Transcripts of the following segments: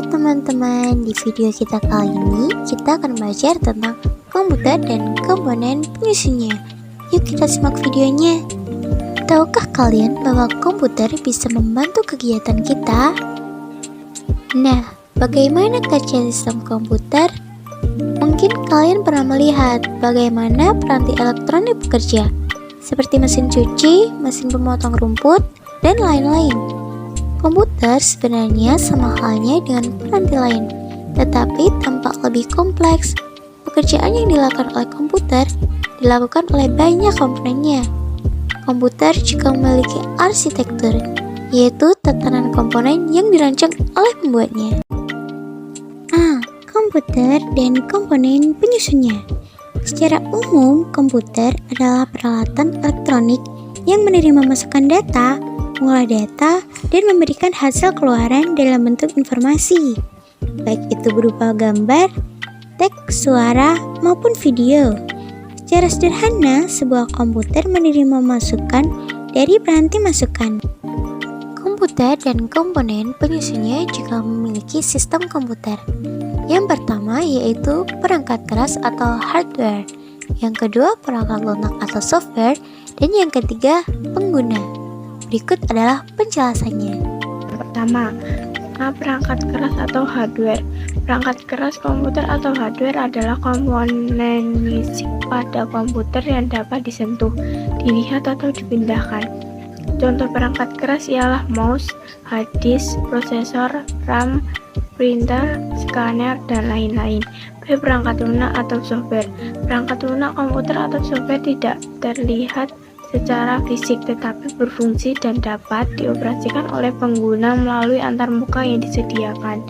teman-teman, di video kita kali ini kita akan belajar tentang komputer dan komponen penyusunnya. Yuk kita simak videonya. Tahukah kalian bahwa komputer bisa membantu kegiatan kita? Nah, bagaimana kerja sistem komputer? Mungkin kalian pernah melihat bagaimana peranti elektronik bekerja, seperti mesin cuci, mesin pemotong rumput, dan lain-lain. Komputer sebenarnya sama halnya dengan peranti lain, tetapi tampak lebih kompleks. Pekerjaan yang dilakukan oleh komputer dilakukan oleh banyak komponennya. Komputer juga memiliki arsitektur, yaitu tatanan komponen yang dirancang oleh pembuatnya. Komputer dan komponen penyusunnya. Secara umum, komputer adalah peralatan elektronik yang menerima masukan data, mengolah data, dan memberikan hasil keluaran dalam bentuk informasi, baik itu berupa gambar, teks, suara, maupun video. Secara sederhana, sebuah komputer menerima masukan dari peranti masukan. Komputer dan komponen penyusunnya juga memiliki sistem komputer. Yang pertama yaitu perangkat keras atau hardware, yang kedua perangkat lunak atau software, dan yang ketiga pengguna. Berikut adalah penjelasannya. Pertama, perangkat keras atau hardware. Perangkat keras komputer atau hardware adalah komponen fisik pada komputer yang dapat disentuh, dilihat atau dipindahkan. Contoh perangkat keras ialah mouse, hard disk, prosesor, RAM, printer, scanner, dan lain-lain. Perangkat lunak atau software. Perangkat lunak komputer atau software tidak terlihat secara fisik tetapi berfungsi dan dapat dioperasikan oleh pengguna melalui antarmuka yang disediakan.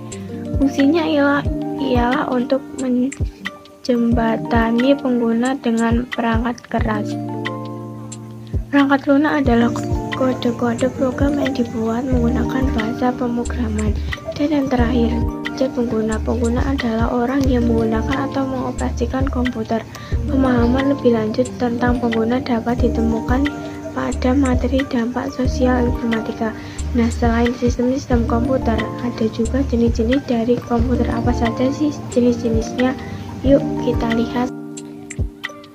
Fungsinya ialah untuk menjembatani pengguna dengan perangkat keras. Perangkat lunak adalah kode-kode program yang dibuat menggunakan bahasa pemrograman. Dan yang terakhir, pengguna adalah orang yang menggunakan atau mengoperasikan komputer. Pemahaman lebih lanjut tentang pengguna dapat ditemukan pada materi dampak sosial informatika. Nah, selain sistem-sistem komputer, ada juga jenis-jenis dari komputer. Apa saja sih jenis-jenisnya? Yuk kita lihat.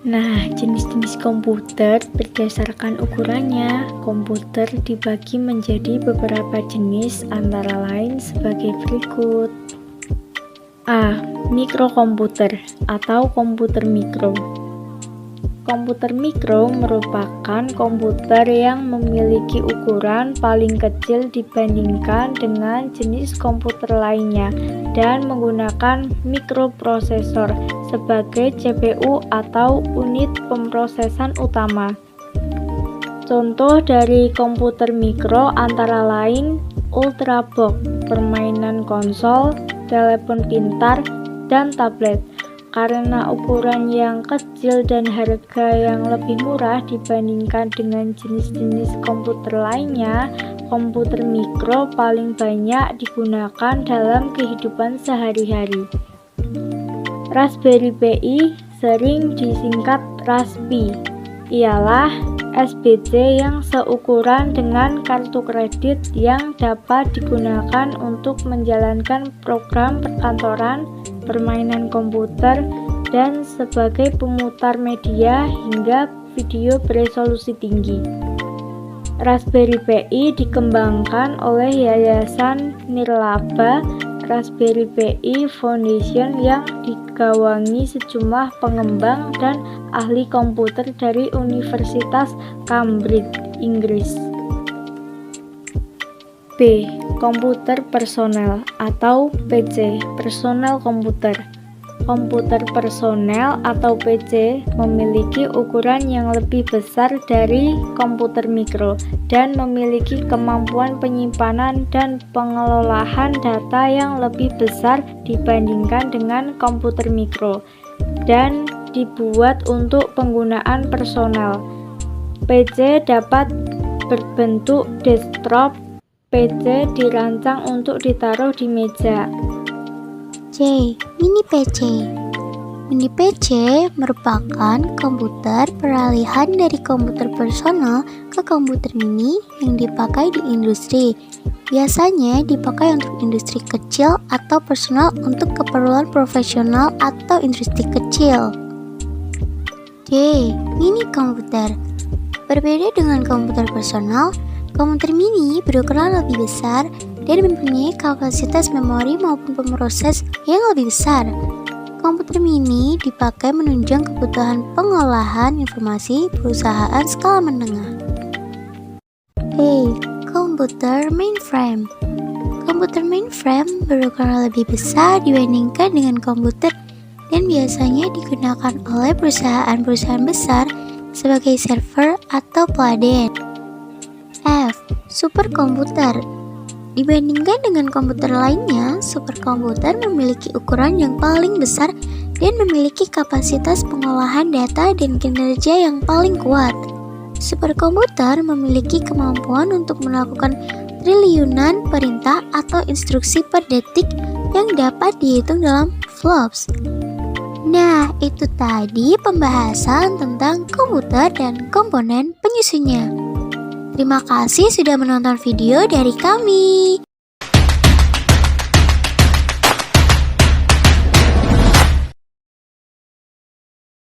Nah, jenis-jenis komputer berdasarkan ukurannya. Komputer dibagi menjadi beberapa jenis antara lain sebagai berikut. A. Mikrokomputer atau komputer mikro. Komputer mikro merupakan komputer yang memiliki ukuran paling kecil dibandingkan dengan jenis komputer lainnya dan menggunakan mikroprosesor sebagai CPU atau unit pemrosesan utama. Contoh dari komputer mikro antara lain Ultrabook, permainan konsol, telepon pintar, dan tablet. Karena ukuran yang kecil dan harga yang lebih murah dibandingkan dengan jenis-jenis komputer lainnya, komputer mikro paling banyak digunakan dalam kehidupan sehari-hari. Raspberry Pi, sering disingkat Raspi, ialah SBC yang seukuran dengan kartu kredit yang dapat digunakan untuk menjalankan program perkantoran, permainan komputer, dan sebagai pemutar media hingga video beresolusi tinggi. Raspberry Pi dikembangkan oleh Yayasan Nirlaba Raspberry Pi Foundation yang digawangi sejumlah pengembang dan ahli komputer dari Universitas Cambridge, Inggris. B. Komputer personel atau PC, personal komputer. Komputer personel atau PC memiliki ukuran yang lebih besar dari komputer mikro dan memiliki kemampuan penyimpanan dan pengelolaan data yang lebih besar dibandingkan dengan komputer mikro dan dibuat untuk penggunaan personel. PC dapat berbentuk desktop. PC dirancang untuk ditaruh di meja. C. Mini PC. Mini PC merupakan komputer peralihan dari komputer personal ke komputer mini yang dipakai di industri. Biasanya dipakai untuk industri kecil atau personal untuk keperluan profesional atau industri kecil. D. Mini komputer. Berbeda dengan komputer personal, komputer mini berukuran lebih besar dan mempunyai kapasitas memori maupun pemroses yang lebih besar. Komputer mini dipakai menunjang kebutuhan pengolahan informasi perusahaan skala menengah. E. Komputer mainframe. Komputer mainframe berukuran lebih besar dibandingkan dengan komputer dan biasanya digunakan oleh perusahaan-perusahaan besar sebagai server atau peladen. F. Superkomputer. Dibandingkan dengan komputer lainnya, superkomputer memiliki ukuran yang paling besar dan memiliki kapasitas pengolahan data dan kinerja yang paling kuat. Superkomputer memiliki kemampuan untuk melakukan triliunan perintah atau instruksi per detik yang dapat dihitung dalam flops. Nah, itu tadi pembahasan tentang komputer dan komponen penyusunnya. Terima kasih sudah menonton video dari kami.